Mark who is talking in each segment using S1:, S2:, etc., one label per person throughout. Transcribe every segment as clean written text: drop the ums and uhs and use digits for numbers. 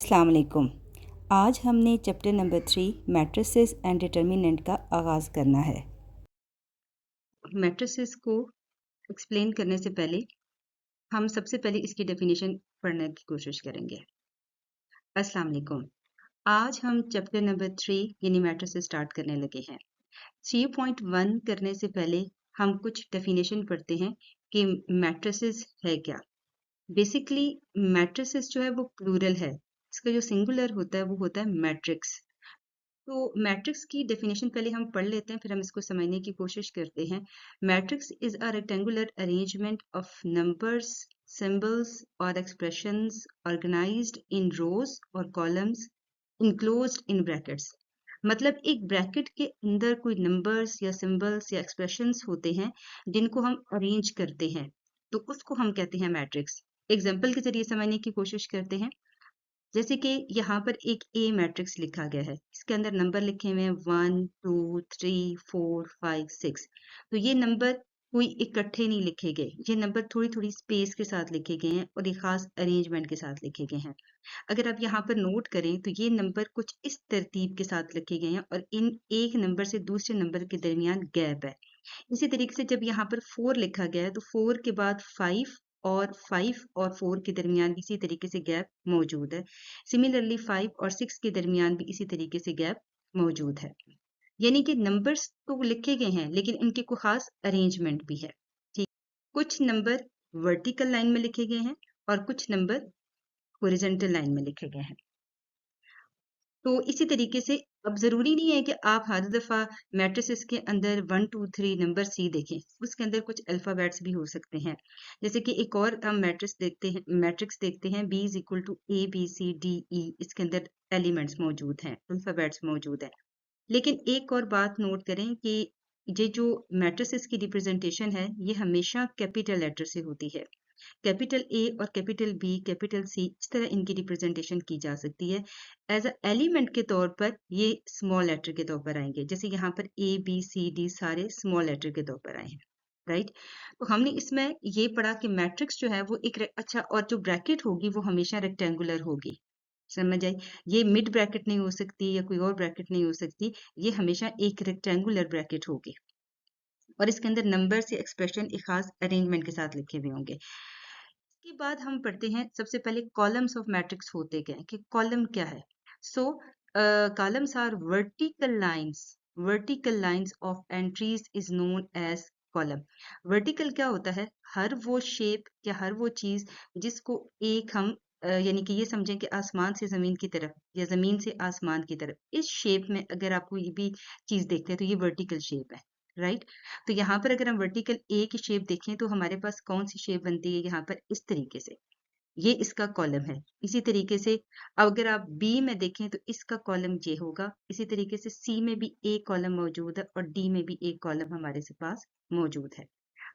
S1: अस्सलाम वालेकुम। आज हमने chapter number 3 matrices and determinant का आगाज़ करना है। मैट्रिसेस को एक्सप्लेन करने से पहले हम सबसे पहले इसकी डेफिनेशन पढ़ने की कोशिश करेंगे। अस्सलाम वालेकुम। आज हम चैप्टर नंबर 3 यानी मैट्रिसेस स्टार्ट करने लगे हैं। 3.1 करने से पहले हम कुछ डेफिनेशन पढ़ते हैं कि मैट्रिसेस है क्या। बेसिकली मैट्रिसेस जो है वो प्लूरल है। इसका जो सिंगुलर होता है वो होता है मैट्रिक्स। तो मैट्रिक्स की डेफिनेशन पहले हम पढ़ लेते हैं, फिर हम इसको समझने की कोशिश करते हैं। Matrix is a rectangular arrangement of numbers, symbols और एक्सप्रेशंस ऑर्गेनाइज्ड इन रोज और कॉलम्स इनक्लोज्ड इन ब्रैकेट्स। मतलब एक ब्रैकेट के अंदर कोई नंबर्स या सिंबल्स या एक्सप्रेशंस होते हैं जिनको हम अरेंज करते हैं, तो उसको हम कहते हैं मैट्रिक्स। एग्जाम्पल के जरिए समझने की कोशिश करते हैं। जैसे कि यहाँ पर एक ए मैट्रिक्स लिखा गया है, इसके अंदर नंबर लिखे हुए हैं 1 2 3 4 5 6। तो ये नंबर कोई इकट्ठे नहीं लिखे गए, ये नंबर थोड़ी थोड़ी स्पेस के साथ लिखे गए हैं और एक खास अरेंजमेंट के साथ लिखे गए हैं। अगर आप यहाँ पर नोट करें तो ये नंबर कुछ इस तरतीब के साथ लिखे गए हैं और इन एक नंबर से दूसरे नंबर के दरमियान गैप है। इसी तरीके से जब यहाँ पर 4 लिखा गया है तो 4 के बाद 5 और 4 के दरमियान भी इसी तरीके से गैप मौजूद है। सिमिलरली 5 और 6 के दरमियान भी इसी तरीके से गैप मौजूद है। यानी कि नंबर्स तो लिखे गए हैं लेकिन इनकी कोई खास अरेंजमेंट भी है। ठीक, कुछ नंबर वर्टिकल लाइन में लिखे गए हैं और कुछ नंबर हॉरिजॉन्टल लाइन में लिखे गए हैं। तो इसी तरीके से अब ज़रूरी नहीं है कि आप हर दफ़ा मैट्रिसेस के अंदर 1 2 3 नंबर सी देखें, उसके अंदर कुछ अल्फ़ाबेट्स भी हो सकते हैं। जैसे कि एक और हम मैट्रिक्स देखते हैं B is equal to A B C D E, इसके अंदर एलिमेंट्स मौजूद हैं, अल्फ़ाबेट्स मौजूद हैं। लेकिन एक और बात नोट करें कि ये जो मैट्रिसेस की रिप्रेजेंटेशन है ये हमेशा कैपिटल लेटर से होती है। कैपिटल ए और कैपिटल बी, कैपिटल सी, इस तरह इनकी रिप्रेजेंटेशन की जा सकती है। एज अ एलिमेंट के तौर पर ये स्मॉल लेटर के तौर पर आएंगे, जैसे यहाँ पर ए बी सी डी सारे स्मॉल लेटर के तौर पर आए हैं। राइट, तो हमने इसमें ये पढ़ा कि मैट्रिक्स जो है वो अच्छा, और जो ब्रैकेट होगी वो हमेशा रेक्टेंगुलर होगी। समझ आई? ये मिड ब्रैकेट नहीं हो सकती या कोई और ब्रैकेट नहीं हो सकती, ये हमेशा एक रेक्टेंगुलर ब्रैकेट होगी और इसके अंदर नंबर से एक्सप्रेशन एक खास अरेंजमेंट के साथ लिखे हुए होंगे। इसके बाद हम पढ़ते हैं सबसे पहले कॉलम्स ऑफ मैट्रिक्स होते क्या है, कि कॉलम क्या है। So columns are vertical lines of entries is known as column. Vertical क्या होता है? हर वो शेप या हर वो चीज जिसको एक हम यानी कि ये समझें कि आसमान से जमीन की तरफ या जमीन से आसमान की तरफ, इस शेप में अगर आप कोई भी चीज देखते हैं तो ये वर्टिकल शेप है। राइट, तो यहाँ पर अगर हम वर्टिकल ए की शेप देखें तो हमारे पास कौन सी शेप बनती है? यहाँ पर इस तरीके से, ये इसका कॉलम है। इसी तरीके से अब अगर आप बी में देखें तो इसका कॉलम ये होगा। इसी तरीके से सी में भी एक कॉलम मौजूद है और डी में भी एक कॉलम हमारे से पास मौजूद है।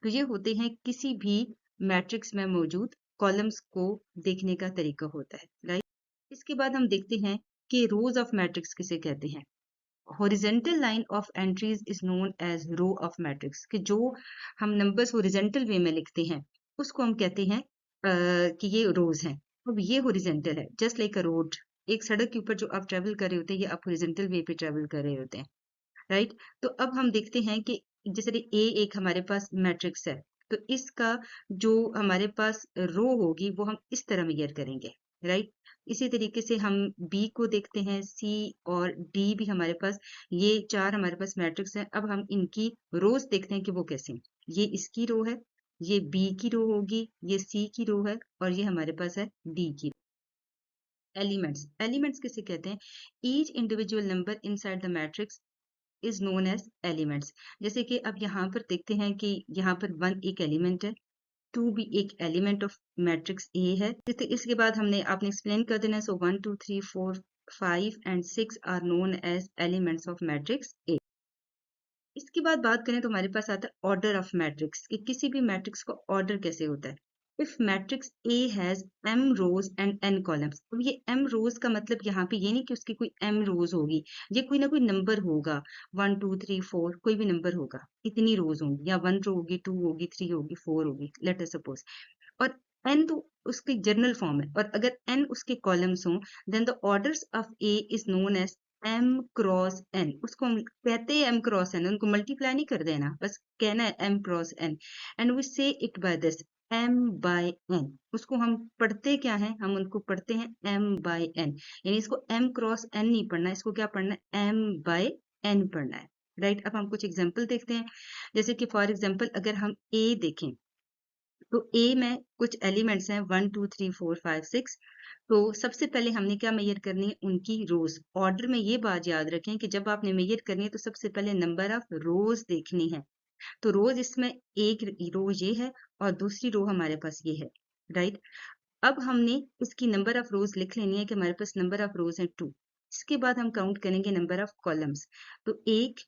S1: तो ये होते हैं किसी भी मैट्रिक्स में मौजूद कॉलम्स को देखने का तरीका होता है। राइट, इसके बाद हम देखते हैं कि रोज ऑफ मैट्रिक्स किसे कहते हैं। Horizontal line of entries is known as row of matrix, कि जो हम नंबर्स हॉरिजेंटल वे में लिखते हैं उसको हम कहते हैं कि ये रोज हैं। अब ये हॉरिजेंटल है, जस्ट लाइक अ रोड। एक सड़क के ऊपर जो आप ट्रेवल कर रहे होते हैं ये आप हॉरिजेंटल वे पे ट्रेवल कर रहे होते हैं। राइट, तो अब हम देखते हैं कि जैसे ए एक हमारे पास मैट्रिक्स है, तो इसका जो हमारे पास रो होगी वो हम इस तरह मेजर करेंगे। राइट, इसी तरीके से हम बी को देखते हैं, सी और डी भी हमारे पास, ये चार हमारे पास मैट्रिक्स हैं। अब हम इनकी रोज देखते हैं कि वो कैसे हैं। ये इसकी रो है, ये बी की रो होगी, ये सी की रो है और ये हमारे पास है डी की। एलिमेंट्स किसे कहते हैं? Each individual number inside the matrix is known as elements. जैसे कि अब यहाँ पर देखते हैं कि यहाँ पर 1 एक एलिमेंट है, 2 भी एक एलिमेंट ऑफ मैट्रिक्स ए है। इसके बाद आपने एक्सप्लेन कर देना है। So 1 2 3 4 5 and 6 are known as elements of matrix A. इसके बाद बात करें तो हमारे पास आता है ऑर्डर ऑफ मैट्रिक्स, कि किसी भी मैट्रिक्स का ऑर्डर कैसे होता है। If matrix A has m rows and n columns. अब ये m रोज का मतलब यहाँ पे ये नहीं कि उसकी कोई m रोज होगी, ये कोई ना कोई नंबर होगा, 1 2 3 4 कोई भी नंबर होगा, इतनी रोज होंगी, या 1 रो होगी, 2 होगी, 3 होगी, 4 होगी, लेट अस सपोज। और n तो उसकी जनरल फॉर्म है, और अगर n उसके कॉलम्स हों then the orders of A is known as m cross n। उसको हम कहते हैं m क्रॉस n, उनको मल्टीप्लाई नहीं कर देना, बस कहना है m cross n, and we say it by this m by n। उसको हम पढ़ते क्या है, हम उनको पढ़ते हैं m बाय n, यानी इसको m क्रॉस n नहीं पढ़ना, इसको क्या पढ़ना है, m बाय n पढ़ना है। राइट, अब हम कुछ एग्जाम्पल देखते हैं। जैसे कि फॉर एग्जाम्पल अगर हम a देखें तो ए में कुछ एलिमेंट्स हैं 1 2 3 4 5 6। तो सबसे पहले हमने क्या मेजर करनी है, उनकी रोज। ऑर्डर में ये बात याद रखें कि जब आपने मेजर करनी है तो सबसे पहले नंबर ऑफ रोज देखनी है। तो रोज इसमें एक रो ये है और दूसरी रो हमारे पास ये है। राइट, अब हमने इसकी नंबर ऑफ रोज लिख लेनी है कि हमारे पास नंबर ऑफ रोज है 2। इसके बाद हम काउंट करेंगे नंबर ऑफ कॉलम्स। तो 1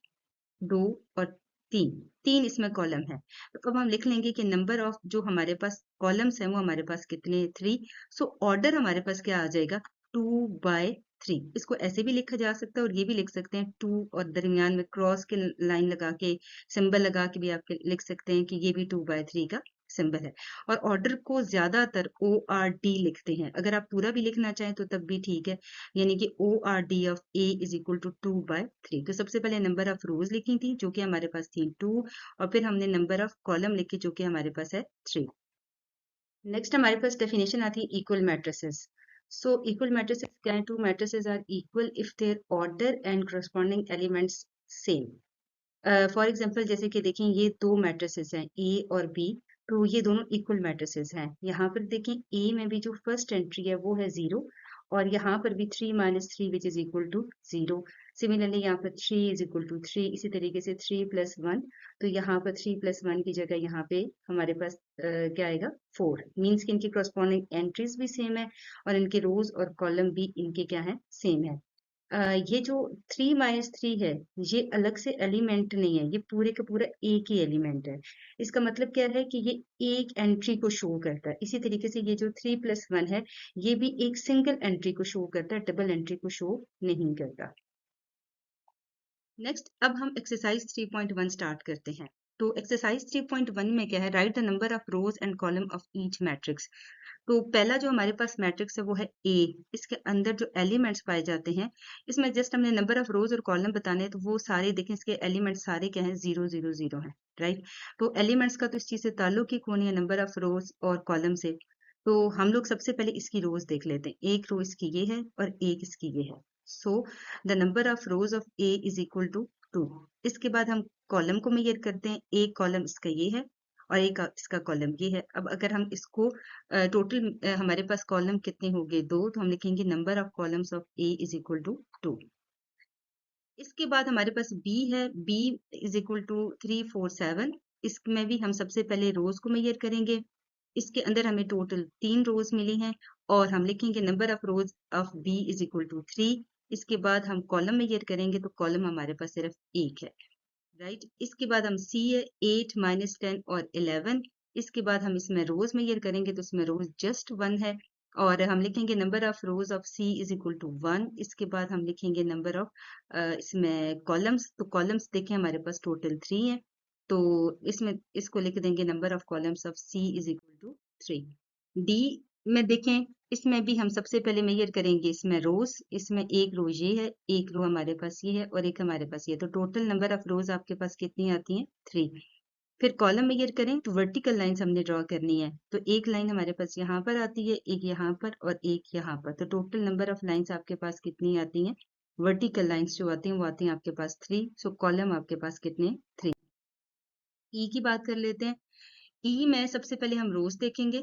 S1: 2 और 3, 3 इसमें कॉलम है। तो अब हम लिख लेंगे कि नंबर ऑफ जो हमारे पास कॉलम्स हैं वो हमारे पास कितने हैं, 3। सो ऑर्डर हमारे पास क्या आ जाएगा, 2/3। इसको ऐसे भी लिखा जा सकता है और ये भी लिख सकते हैं 2 और दरमियान में क्रॉस के लाइन लगा के सिंबल लगा के भी आप लिख सकते हैं कि ये भी 2/3 का सिंबल है। और ऑर्डर को ज्यादातर ORD लिखते हैं, अगर आप पूरा भी लिखना चाहें तो तब भी ठीक है, यानी कि ORD of A is equal to 2/3। तो सबसे पहले नंबर ऑफ रोज लिखी थी जो कि हमारे पास थी 2, और फिर हमने नंबर ऑफ कॉलम लिखी जो कि हमारे पास है 3। नेक्स्ट हमारे पास डेफिनेशन आती है equal matrices. So equal matrices क्या है, two matrices are equal if their order and corresponding elements same. For example जैसे कि देखें ये दो मैट्रिसेस हैं ए और बी, तो ये दोनों इक्वल मैट्रिसेस हैं। यहाँ पर देखें ए में भी जो फर्स्ट एंट्री है वो है 0, और यहाँ पर भी 3 - 3 which is equal to 0। Similarly यहाँ पर 3 इज इक्वल टू 3, इसी तरीके से 3 + 1, तो यहाँ पर 3 + 1 की जगह यहाँ पे हमारे पास क्या आएगा, 4। मीन्स कि इनकी करस्पॉन्डिंग एंट्रीज भी सेम है और इनके रोज और कॉलम भी इनके क्या है, सेम है। ये जो 3 - 3 है ये अलग से एलिमेंट नहीं है, ये पूरे का पूरा एक ही एलिमेंट है। इसका मतलब क्या है कि ये एक एंट्री को शो करता है। इसी तरीके से ये जो 3 + 1 है ये भी एक सिंगल एंट्री को शो करता है, डबल एंट्री को शो नहीं करता। नेक्स्ट अब हम एक्सरसाइज 3.1 स्टार्ट करते हैं। तो एक्सरसाइज 3.1 में क्या है, right the number of rose and column of each matrix. तो पहला जो हमारे पास मैट्रिक्स है वो है ए। इसके अंदर जो एलिमेंट्स पाए जाते हैं, इसमें जस्ट हमने नंबर ऑफ रोज और कॉलम बताने हैं, तो वो सारे देखें इसके एलिमेंट्स सारे क्या हैं, 0 0 0 हैं। राइट, तो एलिमेंट्स का तो इस चीज से ताल्लुक ही कौन है, नंबर ऑफ रोज और कॉलम से। तो हम लोग सबसे पहले इसकी रोज देख लेते हैं। एक रो इसकी ये है और एक इसकी ये है। So the number of rows of A is equal to 2। इसके बाद हम कॉलम को मेजर करते हैं। एक कॉलम इसका ये है और एक इसका कॉलम ये है। अब अगर हम इसको टोटल हमारे पास कॉलम कितने हो गए, 2, तो हम लिखेंगे number of columns of A is equal to 2। इसके बाद हमारे पास बी है, बी इज इक्वल टू 3 4 7। इसमें भी हम सबसे पहले रोज को मेजर करेंगे। इसके अंदर हमें टोटल 3 रोज मिली हैं और हम लिखेंगे number of rows of B is equal to 3। इसके बाद हम कॉलम मेजर करेंगे तो कॉलम हमारे पास सिर्फ एक है। राइट, इसके बाद हम सी है 8 - 10 और 11। इसके बाद हम इसमें रोज मेजर करेंगे तो इसमें रोज जस्ट 1 है और हम लिखेंगे number of rows of C is equal to 1। इसके बाद हम लिखेंगे नंबर ऑफ इसमें कॉलम्स। तो कॉलम्स देखें हमारे पास टोटल 3 है, तो इसमें इसको लिख देंगे number of columns of C is equal to 3। D में देखें, इसमें भी हम सबसे पहले मेजर करेंगे इसमें रोज। इसमें एक रो ये है, एक रो हमारे पास ये है और एक हमारे पास ये है। तो टोटल नंबर ऑफ रोज आपके पास कितनी आती हैं, 3। फिर कॉलम मेजर करें तो वर्टिकल लाइंस हमने ड्रॉ करनी है। तो एक लाइन हमारे पास यहाँ पर आती है, एक यहाँ पर और एक यहाँ पर। तो टोटल नंबर ऑफ लाइंस आपके पास कितनी आती हैं, वर्टिकल लाइंस जो आती हैं वो आती हैं आपके पास 3। सो कॉलम आपके पास कितने, 3। ई की बात कर लेते हैं। ई में सबसे पहले हम रोज देखेंगे,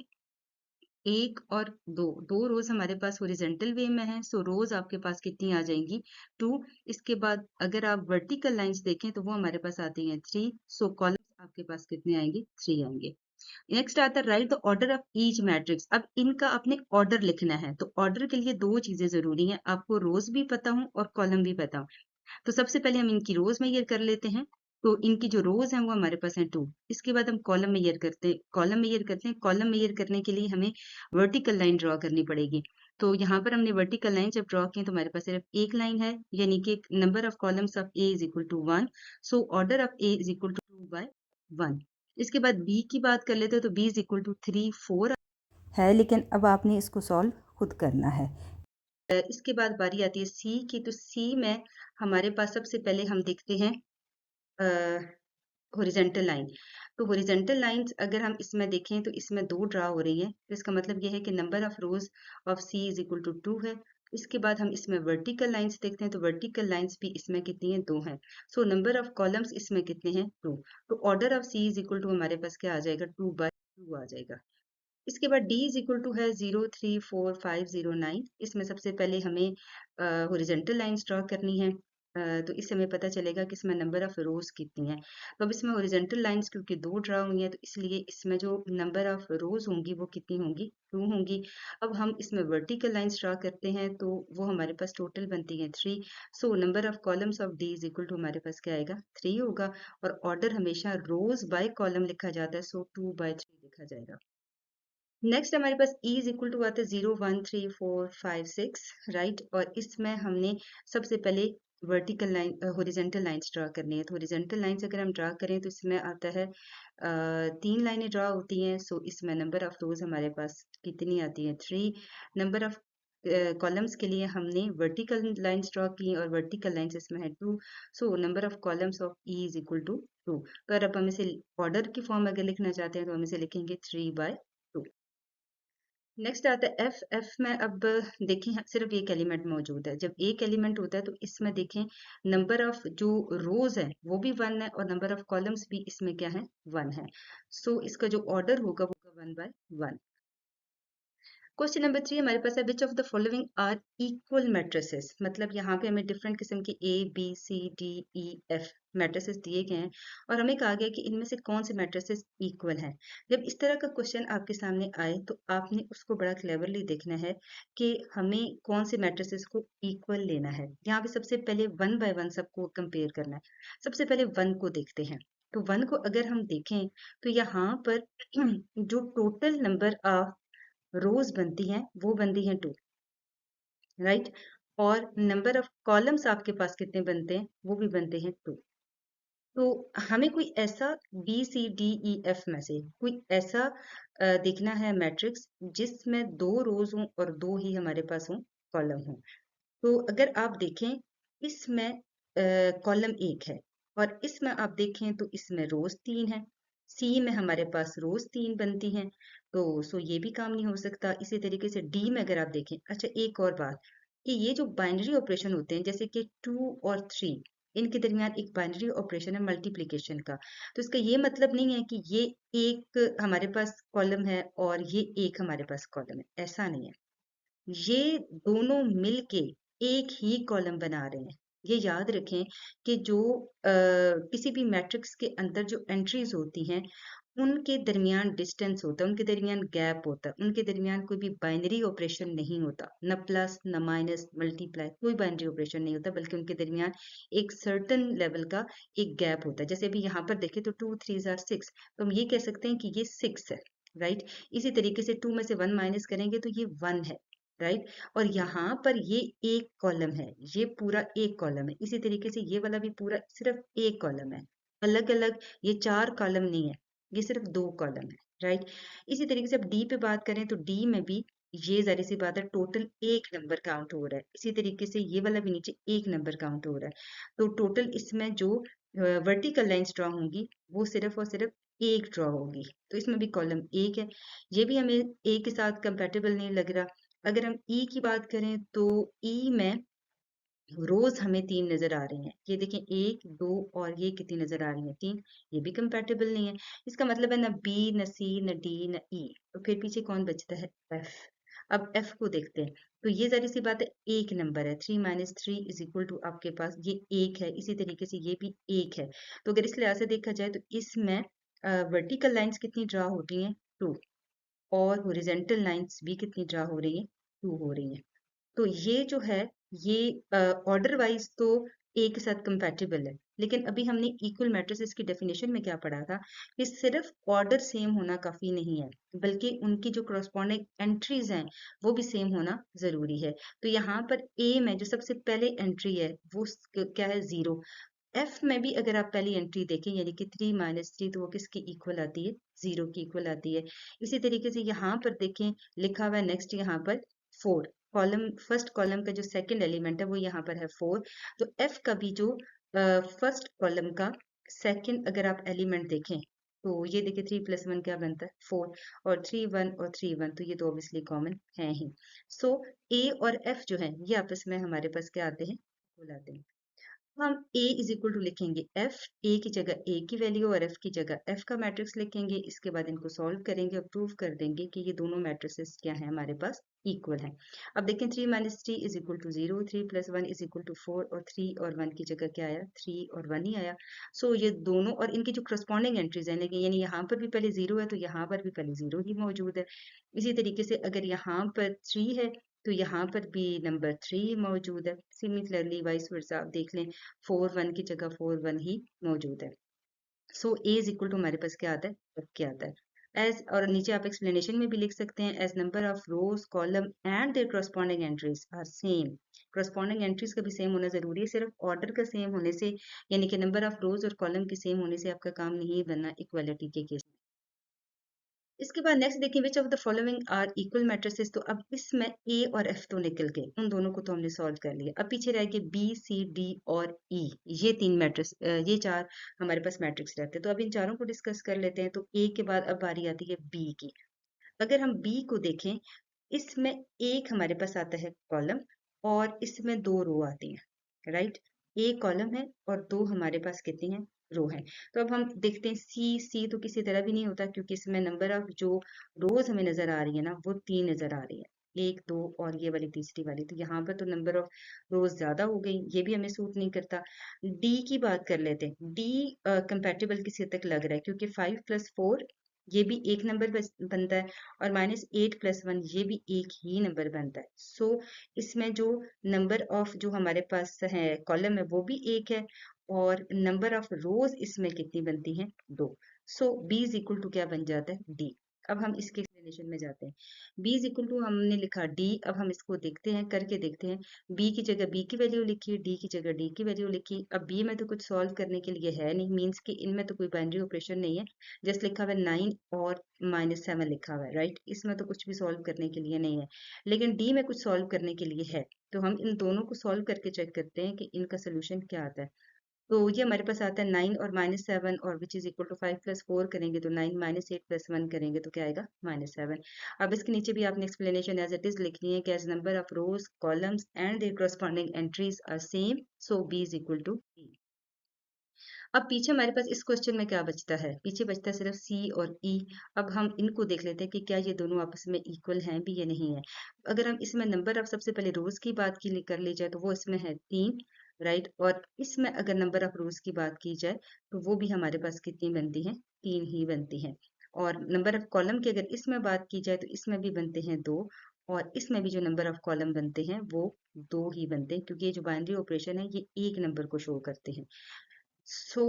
S1: एक और दो, दो रोज हमारे पास हॉरिजॉन्टल वे में है। सो रोज आपके पास कितनी आ जाएंगी, 2। इसके बाद अगर आप वर्टिकल लाइंस देखें तो वो हमारे पास आती हैं 3। सो कॉलम्स आपके पास कितने आएंगे, 3 आएंगे। नेक्स्ट आता है right the order of each matrix. अब इनका अपने ऑर्डर लिखना है। तो ऑर्डर के लिए दो चीजें जरूरी हैं, आपको रोज भी पता हो और कॉलम भी पता हो। तो सबसे पहले हम इनकी रोज मेजर कर लेते हैं। तो इनकी जो रोज हैं वो हमारे पास हैं 2। इसके बाद हम कॉलम मेजर करते हैं। कॉलम मेजर करने के लिए हमें वर्टिकल लाइन ड्रॉ करनी पड़ेगी। तो यहाँ पर हमने वर्टिकल लाइन जब ड्रॉ की तो हमारे पास सिर्फ एक लाइन है, यानी कि number of columns of A is equal to 1। So order of A is equal to 2/1। इसके बाद बी की बात कर लेते हैं तो बी इज इक्वल टू 3 4।
S2: है, लेकिन अब आपने इसको सॉल्व खुद करना है।
S1: इसके बाद बारी आती है सी की। तो सी में हमारे पास सबसे पहले हम देखते हैं हॉरिजेंटल लाइन। तो हॉरिजेंटल लाइंस अगर हम इसमें देखें तो इसमें दो ड्रा हो रही है, तो इसका मतलब यह है कि number of rows of C is equal to 2 है। इसके बाद हम इसमें वर्टिकल लाइंस देखते हैं, तो वर्टिकल लाइंस भी इसमें कितनी है, 2 हैं। सो नंबर ऑफ कॉलम्स इसमें कितने हैं, 2। तो order of C is equal to हमारे पास क्या आ जाएगा, 2/2 आ जाएगा। इसके बाद D इज इक्वल टू है 034 509। इसमें सबसे पहले हमें हॉरिजेंटल लाइंस ड्रॉ करनी है। तो इससे हमें पता चलेगा कि इसमें नंबर ऑफ रोज कितनी है। तो अब इसमें हॉरिजेंटल लाइंस क्योंकि दो ड्रॉ हुई हैं, तो इसलिए इसमें जो नंबर ऑफ रोज होंगी वो कितनी होंगी, 2 होंगी। अब हम इसमें वर्टिकल लाइंस ड्रॉ करते हैं, तो वो हमारे पास टोटल बनती है 3। So number of columns of D is equal to हमारे पास क्या आएगा, 3 होगा। और ऑर्डर हमेशा रोज बाय कॉलम लिखा जाता है, सो 2/3 लिखा जाएगा। नेक्स्ट हमारे पास E इज इक्वल टू आता है 0 1 3 4 5 6, राइट। और इसमें हमने सबसे पहले vertical line horizontal lines draw करनी है। तो हॉरिजेंटल लाइंस अगर हम ड्रा करें तो इसमें आता है 3 लाइनें ड्रा होती हैं। सो इसमें नंबर ऑफ रोज हमारे पास कितनी आती है, 3। नंबर ऑफ कॉलम्स के लिए हमने वर्टिकल लाइंस ड्रॉ की और वर्टिकल लाइंस इसमें है 2। So number of columns of E is equal to 2। तो अगर हम इसे ऑर्डर की फॉर्म अगर लिखना चाहते हैं तो हम इसे लिखेंगे 3/2। नेक्स्ट आता है एफ। एफ में अब देखें सिर्फ एक एलिमेंट मौजूद है। जब एक एलिमेंट होता है तो इसमें देखें नंबर ऑफ जो रोज है वो भी 1 है और नंबर ऑफ कॉलम्स भी इसमें क्या है, 1 है। सो इसका जो ऑर्डर होगा वो होगा 1/1। क्वेश्चन नंबर 3 हमारे पास है which of the following are equal matrices. मतलब यहाँ पे हमें डिफरेंट किस्म के ABCDEF मैट्रिसेस दिए गए हैं और हमें कहा गया कि इनमें से कौन से मैट्रिसेस इक्वल हैं। जब इस तरह का क्वेश्चन आपके सामने आए तो आपने उसको बड़ा क्लेवरली देखना है कि हमें कौन से मैट्रिसेस को इक्वल लेना है। यहाँ पे सबसे पहले 1/1 सबको कंपेयर करना है। सबसे पहले 1 को देखते हैं। तो 1 को अगर हम देखें तो यहाँ पर जो टोटल नंबर ऑफ रोज बनती हैं वो बनती हैं 2, राइट। और नंबर ऑफ कॉलम्स आपके पास कितने बनते हैं, वो भी बनते हैं 2। तो हमें कोई ऐसा BCDEF में से कोई ऐसा देखना है मैट्रिक्स जिसमें 2 रोज हों और 2 ही हमारे पास हों कॉलम हों। तो अगर आप देखें इसमें कॉलम 1 है और इसमें आप देखें तो इसमें रोज 3 है। सी में हमारे पास रोज 3 बनती हैं, तो सो ये भी काम नहीं हो सकता। इसी तरीके से डी में अगर आप देखें, अच्छा एक और बात कि ये जो बाइनरी ऑपरेशन होते हैं जैसे कि 2 और 3, इनके दरमियान एक बाइनरी ऑपरेशन है मल्टीप्लिकेशन का। तो इसका ये मतलब नहीं है कि ये एक हमारे पास कॉलम है और ये एक हमारे पास कॉलम है, ऐसा नहीं है। ये दोनों मिलके एक ही कॉलम बना रहे हैं। ये याद रखें कि जो किसी भी मैट्रिक्स के अंदर जो एंट्रीज होती हैं उनके दरमियान डिस्टेंस होता है, उनके दरमियान गैप होता है, उनके दरमियान कोई भी बाइनरी ऑपरेशन नहीं होता, न प्लस न माइनस मल्टीप्लाई, कोई बाइनरी ऑपरेशन नहीं होता, बल्कि उनके दरमियान एक सर्टन लेवल का एक गैप होता है। जैसे अभी यहाँ पर देखें तो 2 3 आर 6, तो हम ये कह सकते हैं कि ये 6 है, राइट। इसी तरीके से 2 में से 1 माइनस करेंगे तो ये 1 है, राइट। और यहाँ पर ये एक कॉलम है, ये पूरा एक कॉलम है। इसी तरीके से ये वाला भी पूरा सिर्फ एक कॉलम है, अलग अलग ये 4 कॉलम नहीं है, ये सिर्फ 2 कॉलम है, राइट। इसी तरीके से अब डी पे बात करें तो डी में भी ये जाहिर सी बात है टोटल एक नंबर काउंट हो रहा है। इसी तरीके से ये वाला भी नीचे एक नंबर काउंट हो रहा है। तो टोटल इसमें जो वर्टिकल लाइंस ड्रॉ होंगी वो सिर्फ और सिर्फ एक ड्रॉ होगी। तो इसमें भी कॉलम एक है, ये भी हमें ए के साथ कंपेटेबल नहीं लग रहा। अगर हम ई की बात करें तो ई में रोज हमें 3 नजर आ रही हैं। ये देखें 1 2 और ये कितनी नजर आ रही हैं, 3। ये भी कंपेटेबल नहीं है। इसका मतलब है ना बी न सी न डी न ई, तो फिर पीछे कौन बचता है, एफ। अब एफ को देखते हैं तो ये जरी सी बात है एक नंबर है, 3 माइनस 3 इज इक्वल टू आपके पास ये एक है। इसी तरीके से ये भी एक है। तो अगर इस लिहाज से देखा जाए तो इसमें वर्टिकल लाइंस कितनी ड्रा हो रही हैं, 2। और हॉरिजेंटल लाइंस भी कितनी ड्रा हो रही हैं, 2 हो रही हैं। तो ये जो है ये ऑर्डर वाइज तो एक के साथ कंपैटिबल है, लेकिन अभी हमने इक्वल मैट्रिसेस की डेफिनेशन में क्या पढ़ा था कि सिर्फ ऑर्डर सेम होना काफी नहीं है, बल्कि उनकी जो करस्पॉन्डिंग एंट्रीज हैं वो भी सेम होना जरूरी है। तो यहाँ पर ए में जो सबसे पहले एंट्री है वो क्या है, 0। एफ में भी अगर आप पहली एंट्री देखें यानी कि 3 माइनस 3, तो वो किसकी इक्वल आती है, 0 की इक्वल आती है। इसी तरीके से यहाँ पर देखें लिखा हुआ है नेक्स्ट यहाँ पर 4, कॉलम फर्स्ट कॉलम का जो सेकंड एलिमेंट है वो यहाँ पर है 4। तो एफ का भी जो फर्स्ट कॉलम का सेकंड अगर आप एलिमेंट देखें तो ये देखिए 3 + 1 क्या बनता है 4, और 3 1 और 3 1, तो ये तो ऑब्वियसली कॉमन है ही। सो ए और एफ जो है ये आपस में हमारे पास क्या आते हैं, इक्वल आते हैं। हम a इज इक्वल टू लिखेंगे f, a की जगह a की वैल्यू और f की जगह f का मैट्रिक्स लिखेंगे। इसके बाद इनको सॉल्व करेंगे और प्रूव कर देंगे कि ये दोनों मैट्रिसेस क्या है हमारे पास, इक्वल है। अब देखें 3 - 3 is equal to 0, 3 + 1 is equal to 4, और 3 और 1 की जगह क्या आया, 3 और 1 ही आया। सो ये दोनों और इनकी जो करस्पॉन्डिंग एंट्रीज हैं, लेकिन यानी यहाँ पर भी पहले 0 है तो यहाँ पर भी पहले 0 ही मौजूद है। इसी तरीके से अगर यहाँ पर 3 है तो यहाँ पर भी नंबर 3 मौजूद है। सिमिलरली वाइस वर्सा आप देख लें 4 1 की जगह 4 1 ही मौजूद है। सो ए इज इक्वल टू हमारे पास क्या आता है, अब क्या आता है एज, और नीचे आप एक्सप्लेनेशन में भी लिख सकते हैं as number of rows column and their corresponding entries are same. Corresponding entries का भी सेम होना जरूरी है, सिर्फ ऑर्डर का सेम होने से यानी कि नंबर ऑफ रोज और कॉलम के सेम होने से आपका काम नहीं बनना इक्वालिटी के केस में। इसके बाद नेक्स्ट देखें which of the following are equal matrices. तो अब इसमें ए और एफ तो निकल गए, उन दोनों को तो हमने सॉल्व कर लिया। अब पीछे रह गए बी सी डी और ई, ये तीन मैट्रिक्स, ये चार हमारे पास मैट्रिक्स रहते हैं। तो अब इन चारों को डिस्कस कर लेते हैं। तो ए के बाद अब बारी आती है बी की। अगर हम बी को देखें, इसमें एक हमारे पास आता है कॉलम और इसमें दो रो आती हैं, राइट। एक कॉलम है और दो हमारे पास कितनी हैं, रो है। तो अब हम देखते हैं सी, सी तो किसी तरह भी नहीं होता क्योंकि इसमें नंबर ऑफ जो रोज हमें नजर आ रही है ना वो 3 नजर आ रही है, 1 2 और ये वाली तीसरी वाली। तो यहाँ पर तो नंबर ऑफ रोज ज्यादा हो गई, ये भी हमें सूट नहीं करता। डी की बात कर लेते हैं। डी कंपेटेबल किसी हद तक लग रहा है क्योंकि 5 + 4 ये भी एक नंबर बनता है, और -8 + 1 ये भी एक ही नंबर बनता है। सो इसमें जो नंबर ऑफ जो हमारे पास है कॉलम है वो भी एक है, और नंबर ऑफ रोज इसमें कितनी बनती हैं, 2। सो बी इज इक्वल टू क्या बन जाता है, डी। अब हम इसके एक्सप्लेनेशन में जाते हैं। बी इज इक्वल टू हमने लिखा डी, अब हम इसको देखते हैं, करके देखते हैं। बी की जगह बी की वैल्यू लिखी, डी की जगह डी की वैल्यू लिखी। अब बी में तो कुछ सॉल्व करने के लिए है नहीं, मीन्स कि इनमें तो कोई बाइनरी ऑपरेशन नहीं है, जस्ट लिखा हुआ है 9 और -7 लिखा हुआ है, राइट। इसमें तो कुछ भी सॉल्व करने के लिए नहीं है, लेकिन डी में कुछ सॉल्व करने के लिए है। तो हम इन दोनों को सॉल्व करके चेक करते हैं कि इनका सोल्यूशन क्या आता है। तो ये हमारे पास आता है 9 और -7, और विच इज इक्वल टू 5 + 4 करेंगे तो 9 - 8 + 1 करेंगे तो क्या आएगा, -7। अब इसके नीचे भी आपने एक्सप्लेनेशन एज इट इज लिखनी है कि as number of rows columns and their corresponding entries are same, so B is equal to B. अब पीछे हमारे पास इस क्वेश्चन में क्या बचता है, पीछे बचता है सिर्फ सी और ई। अब हम इनको देख लेते हैं कि क्या ये दोनों आपस में इक्वल हैं भी या नहीं है। अगर हम इसमें नंबर ऑफ सबसे पहले रोज की बात की कर ली जाए तो वो इसमें है 3, राइट। और इसमें अगर नंबर ऑफ रोज की बात की जाए तो वो भी हमारे पास कितनी बनती है, 3 ही बनती है। और नंबर ऑफ कॉलम की अगर इसमें बात की जाए तो इसमें भी बनते हैं 2, और इसमें भी जो नंबर ऑफ कॉलम बनते हैं वो 2 ही बनते हैं, क्योंकि ये जो बाइनरी ऑपरेशन है ये एक नंबर को शो करते हैं। सो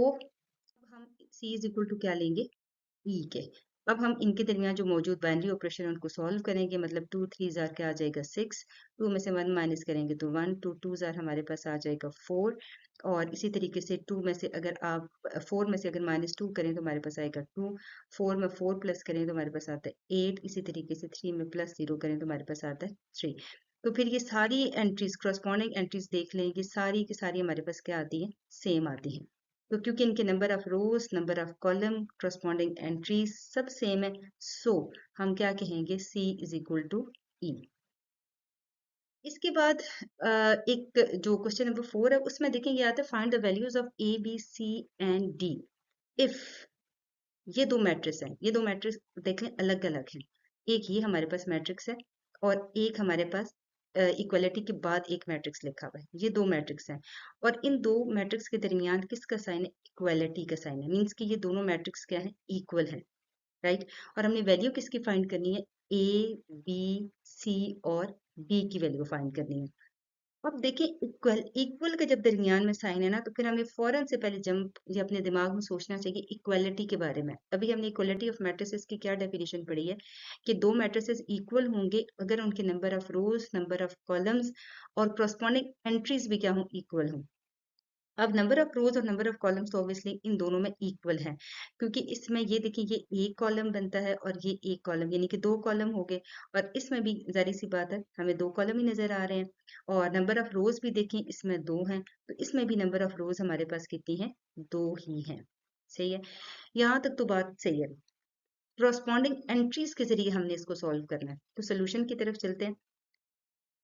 S1: हम C इज इक्वल टू क्या लेंगे, ई के। अब हम इनके दरमियान जो मौजूद बाइनरी ऑपरेशन है उनको सॉल्व करेंगे, मतलब 2 3 जार क्या आ जाएगा 6, 2 में से 1 माइनस करेंगे तो 1, 2 2 जार हमारे पास आ जाएगा 4, और इसी तरीके से 2 में से अगर आप 4 में से अगर -2 करें तो हमारे पास आएगा 2, 4 में 4 प्लस करें तो हमारे पास आता है 8, इसी तरीके से 3 में +0 करें तो हमारे पास आता है 3। तो फिर ये सारी एंट्रीज करस्पॉन्डिंग एंट्रीज देख लें, ये सारी की सारी हमारे पास क्या आती है, सेम आती है। तो क्योंकि इनके number of rose, number of column, corresponding entries सब सेम है, सो हम क्या कहेंगे, C इज इक्वल टू ई। इसके बाद एक जो क्वेश्चन नंबर 4 है उसमें देखेंगे आता है find the values of A B C and D if. ये दो मैट्रिक्स हैं, ये दो मैट्रिक्स देख लें अलग अलग हैं। एक ये हमारे पास मैट्रिक्स है और एक हमारे पास इक्वलिटी के बाद एक मैट्रिक्स लिखा हुआ है, ये दो मैट्रिक्स हैं। और इन दो मैट्रिक्स के दरमियान किसका साइन है, इक्वलिटी का साइन है, मीन्स कि ये दोनों मैट्रिक्स क्या है, इक्वल है, राइट। और हमने वैल्यू किसकी फाइंड करनी है, ए बी सी और डी की वैल्यू फाइंड करनी है। अब देखिए इक्वल इक्वल का जब दरमियान में साइन है ना तो फिर हमें फौरन से पहले जंप ये अपने दिमाग में सोचना चाहिए इक्वालिटी के बारे में। अभी हमने इक्वालिटी ऑफ मैट्रिसेस की क्या डेफिनेशन पढ़ी है कि दो मैट्रिसेस इक्वल होंगे अगर उनके number of rose, number of columns और करस्पॉन्डिंग एंट्रीज भी क्या हों, इक्वल हों। अब नंबर ऑफ रोज और नंबर ऑफ कॉलम्स तो ऑब्वियसली इन दोनों में इक्वल है, क्योंकि इसमें ये देखिए ये एक कॉलम बनता है और ये एक कॉलम, यानी कि दो कॉलम हो गए, और इसमें भी जारी सी बात है हमें दो कॉलम ही नजर आ रहे हैं। और नंबर ऑफ रोज भी देखें, इसमें दो हैं, तो इसमें भी नंबर ऑफ रोज हमारे पास कितनी है, दो ही है। सही है, यहाँ तक तो बात सही है। कॉरस्पॉन्डिंग एंट्रीज के जरिए हमने इसको सॉल्व करना है, तो सोल्यूशन की तरफ चलते हैं।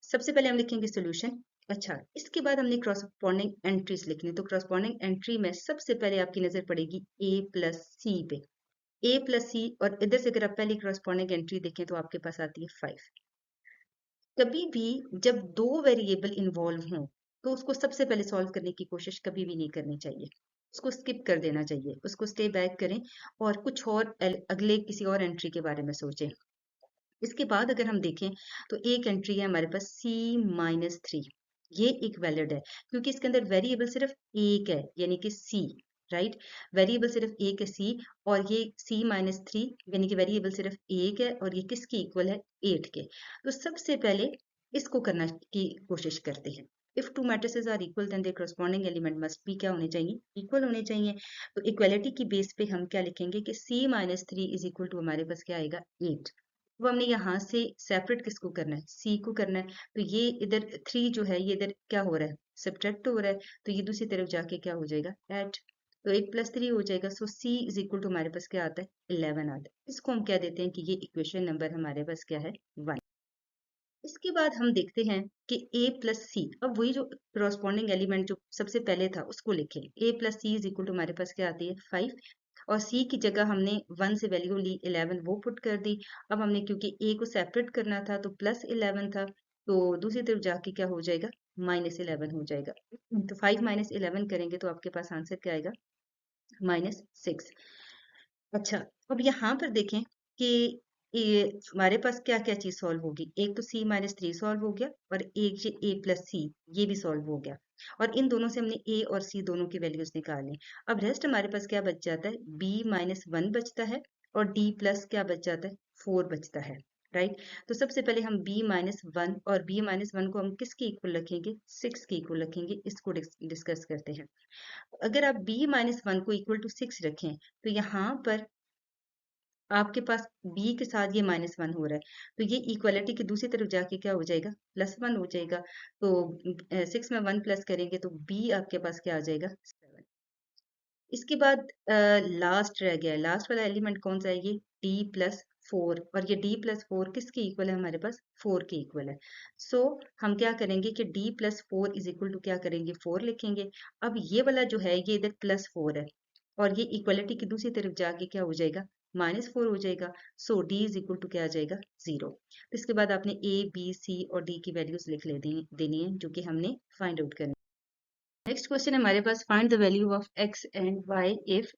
S1: सबसे पहले हम लिखेंगे सोल्यूशन। अच्छा, इसके बाद हमने क्रॉसपॉन्डिंग एंट्रीज लिखनी, तो क्रॉसपॉन्डिंग एंट्री में सबसे पहले आपकी नजर पड़ेगी a प्लस सी पे। a प्लस सी, और इधर से अगर आप पहली क्रॉसपॉन्डिंग एंट्री देखें तो आपके पास आती है 5। कभी भी जब दो वेरिएबल इन्वॉल्व हों तो उसको सबसे पहले सॉल्व करने की कोशिश कभी भी नहीं करनी चाहिए, उसको स्किप कर देना चाहिए, उसको स्टे बैक करें और कुछ और अगले किसी और एंट्री के बारे में सोचें। इसके बाद अगर हम देखें तो एक एंट्री है हमारे पास c-3, ये एक वैलिड है क्योंकि इसके अंदर वेरिएबल सिर्फ एक है, यानी कि c, राइट। वेरिएबल सिर्फ एक है c, और ये c-3 यानी कि वेरिएबल सिर्फ एक है, और ये किसके इक्वल है, 8 के। तो सबसे पहले इसको करना की कोशिश करते हैं। If two matrices are equal then their corresponding element must be क्या होने चाहिए, इक्वल होने चाहिए। तो इक्वलिटी की बेस पे हम क्या लिखेंगे कि c-3 इज इक्वल टू हमारे पास क्या आएगा, 8। वो हमने यहाँ से सेपरेट किसको करना है, सी को करना है। तो ये इधर 3 जो है ये इधर क्या हो रहा है, सब्ट्रैक्ट हो रहा है, तो ये दूसरी तरफ जाके क्या हो जाएगा, ऐड। तो 8 + 3 हो जाएगा। सो सी इज इक्वल टू हमारे पास क्या आता है, 11 आता है। इसको हम कह देते हैं कि ये इक्वेशन नंबर हमारे पास क्या है, 1। इसके बाद हम देखते हैं कि a प्लस सी, अब वही जो करस्पॉन्डिंग एलिमेंट जो सबसे पहले था उसको लिखें। a plus C is equal to हमारे पास क्या आती है, 5, और c की जगह हमने 1 से वैल्यू ली 11, वो पुट कर दी। अब हमने क्योंकि a को सेपरेट करना था तो +11 था, तो दूसरी तरफ जाके क्या हो जाएगा, -11 हो जाएगा। तो 5 - 11 करेंगे तो आपके पास आंसर क्या आएगा, -6। अच्छा, अब यहाँ पर देखें कि ये हमारे पास क्या क्या चीज सॉल्व होगी, एक तो c-3 सॉल्व हो गया, और एक ये a प्लस सी ये भी सॉल्व हो गया, और इन दोनों से हमने a और c दोनों की वैल्यूज निकाल ली। अब रेस्ट हमारे पास क्या बच जाता है, b-1 बचता है, और d प्लस क्या बच जाता है, 4 बचता है, राइट। तो सबसे पहले हम b-1 और b-1 को हम किसके इक्वल रखेंगे, 6 के इक्वल रखेंगे, इसको डिस्कस करते हैं। अगर आप b-1 को इक्वल टू 6 रखें तो यहाँ पर आपके पास b के साथ ये -1 हो रहा है, तो ये इक्वालिटी की दूसरी तरफ जाके क्या हो जाएगा, +1 हो जाएगा। तो 6 में 1 प्लस करेंगे तो b आपके पास क्या आ जाएगा, 7। इसके बाद लास्ट रह गया है, लास्ट वाला एलिमेंट कौन सा है, ये d+4, और ये d+4 किसके इक्वल है, हमारे पास 4 के इक्वल है। सो हम क्या करेंगे कि d+4 इज इक्वल टू क्या करेंगे, 4 लिखेंगे। अब ये वाला जो है ये इधर +4 है, और ये इक्वलिटी की दूसरी तरफ जाके क्या हो जाएगा, -4 हो जाएगा। सो d इज इक्वल टू क्या आ जाएगा, 0। तो इसके बाद आपने a b c और d की वैल्यूज लिख ले देनी है, जो कि हमने फाइंड आउट करनी। नेक्स्ट क्वेश्चन हमारे पास, find the value of x and y if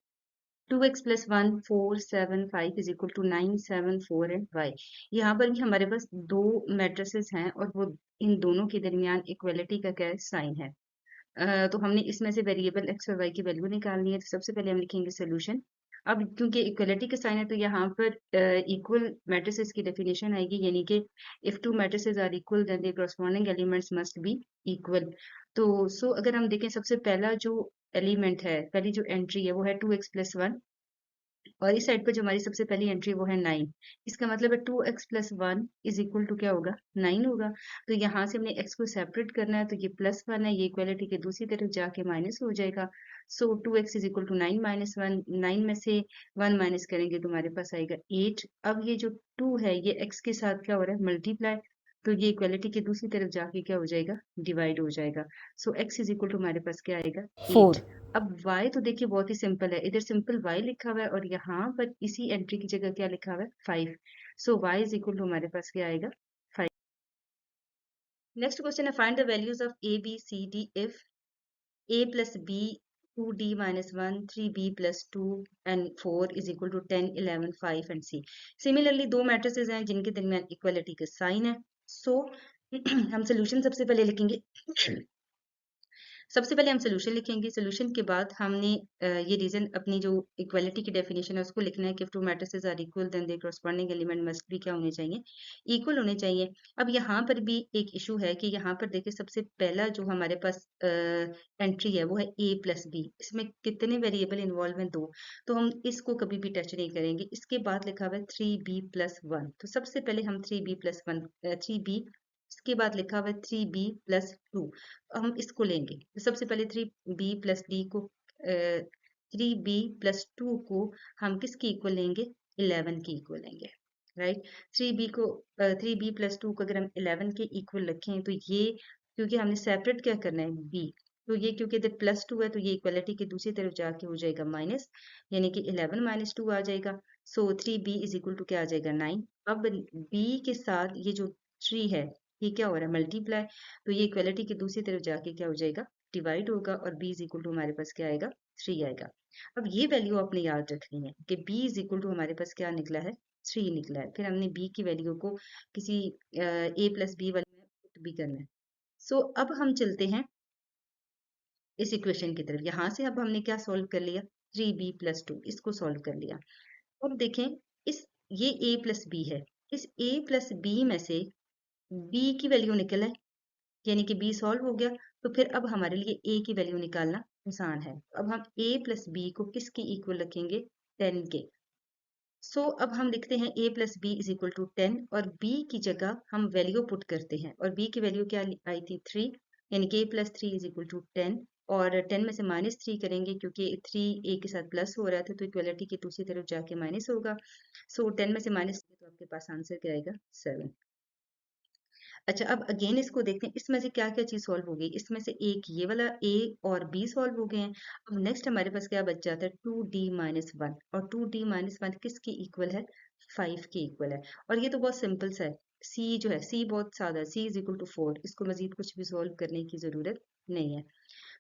S1: 2x + 1 4 7 5 is equal to 9 7 4 and y। यहाँ पर भी हमारे पास दो मैट्रिसेस हैं, और वो इन दोनों के दरमियान इक्वलिटी का क्या साइन है। तो हमने इसमें से वेरिएबल x और y की वैल्यू निकालनी है, तो सबसे पहले हम लिखेंगे सोल्यूशन। अब क्योंकि इक्वलिटी का साइन है तो यहाँ पर इक्वल मैट्रिसेस की डेफिनेशन आएगी, यानी कि if two matrices are equal then the corresponding elements must be equal. तो अगर हम देखें सबसे पहला जो एलिमेंट है, पहली जो एंट्री है वो है 2x + 1, और इस साइड पर जो हमारी सबसे पहली एंट्री वो है 9। इसका मतलब है 2x + 1 इज इक्वल टू क्या होगा, 9 होगा। तो यहाँ से हमने x को सेपरेट करना है, तो ये +1 है, ये इक्वलिटी के दूसरी तरफ जाके माइनस हो जाएगा। सो 2x इज इक्वल टू 9 - 1, 9 में से 1 माइनस करेंगे तो हमारे पास आएगा 8। अब ये जो 2 है ये x के साथ क्या हो रहा है, मल्टीप्लाई, तो ये इक्वलिटी की दूसरी तरफ जाके क्या हो जाएगा, डिवाइड हो जाएगा। सो x इज इक्वल टू हमारे पास क्या आएगा, 8।
S2: 4।
S1: अब y तो देखिए बहुत ही सिंपल है, इधर सिंपल y लिखा हुआ है, और यहाँ पर इसी एंट्री की जगह क्या लिखा हुआ है, 5। सो y इज इक्वल टू हमारे पास क्या आएगा, 5। नेक्स्ट क्वेश्चन है, find the values of a b c d if a + b 2d - 1 3b + 2 and 4 is equal to 10 11 5 and c। Similarly दो मैट्रिसेस हैं जिनके दरमियान इक्वलिटी का साइन है। सो हम सोल्यूशन सबसे पहले लिखेंगे। सबसे पहले हम सोल्यूशन लिखेंगे। सोल्यूशन के बाद हमने ये रीजन अपनी जो इक्वालिटी की डेफिनेशन है उसको लिखना है कि if two matrices are equal then their corresponding element must भी क्या होने चाहिए, इक्वल होने चाहिए। अब यहाँ पर भी एक इशू है कि यहाँ पर देखिए सबसे पहला जो हमारे पास एंट्री है वो है a प्लस बी। इसमें कितने वेरिएबल इन्वॉल्व हैं, 2, तो हम इसको कभी भी टच नहीं करेंगे। इसके बाद लिखा हुआ है 3b+1, तो सबसे पहले हम 3b+1 3b, इसके बाद लिखा हुआ है 3b+2, हम इसको लेंगे। तो सबसे पहले 3b+d को 3b+2 को हम किसके इक्वल लेंगे, 11 के इक्वल लेंगे, राइट। 3b+2 को अगर हम 11 के इक्वल रखें तो ये, क्योंकि हमने सेपरेट क्या करना है b, तो ये क्योंकि इधर +2 है तो ये इक्वलिटी की दूसरी तरफ जाके हो जाएगा माइनस, यानी कि 11 - 2 आ जाएगा। सो 3b इज इक्वल टू क्या आ जाएगा, 9। अब b के साथ ये जो 3 है ये क्या हो रहा है, मल्टीप्लाई, तो ये इक्वलिटी की दूसरी तरफ जाके क्या हो जाएगा, डिवाइड होगा, और b इज इक्वल टू हमारे पास क्या आएगा, 3 आएगा। अब ये वैल्यू आपने याद रखनी है कि b इज इक्वल टू हमारे पास क्या निकला है, 3 निकला है। फिर हमने b की वैल्यू को किसी a+b वाले में पुट भी करना है। सो अब हम चलते हैं इस इक्वेशन की तरफ। यहाँ से अब हमने क्या सॉल्व कर लिया, 3b+2, इसको सॉल्व कर लिया। अब देखें, इस ये a+b है, इस a+b में से b की वैल्यू निकल है, यानी कि b सॉल्व हो गया। तो फिर अब हमारे लिए a की वैल्यू निकालना आसान है। अब हम a+b को किसके इक्वल रखेंगे, 10 के। सो अब हम लिखते हैं a+b इज इक्वल टू 10, और b की जगह हम वैल्यू पुट करते हैं, और b की वैल्यू क्या आई थी, 3, यानी कि a+3 इज इक्वल टू 10, और 10 में से -3 करेंगे क्योंकि 3 a के साथ प्लस हो रहा था, तो इक्वलिटी की दूसरी तरफ जाके माइनस होगा। सो 10 में से माइनस, तो आपके पास आंसर क्या आएगा, 7। अच्छा, अब अगेन इसको देखते हैं, इसमें से क्या क्या चीज सॉल्व हो गई। इसमें से एक ये वाला a और b सॉल्व हो गए हैं। अब नेक्स्ट हमारे पास क्या बच जाता है, 2d-1, और 2d-1 किसके इक्वल है, 5 के इक्वल है। और ये तो बहुत सिंपल सा है। c जो है, c बहुत सादा है, c इज इक्वल टू 4, इसको मजीद कुछ भी सॉल्व करने की जरूरत नहीं है।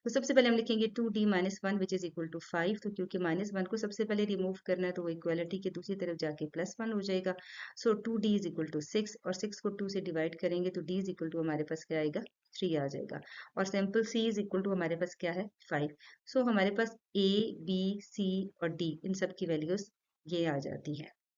S1: तो सबसे पहले हम लिखेंगे 2d-1 which is equal to 5, तो क्योंकि -1 को सबसे पहले रिमूव करना है तो वो इक्वालिटी की दूसरी तरफ जाके +1 हो जाएगा। सो 2d इज इक्वल टू 6, और 6 को 2 से डिवाइड करेंगे तो d इज इक्वल टू हमारे पास क्या आएगा, 3 आ जाएगा। और simple c is equal to हमारे पास क्या है, 5। सो हमारे पास a, b, c और d इन सब की वैल्यूज ये आ जाती है।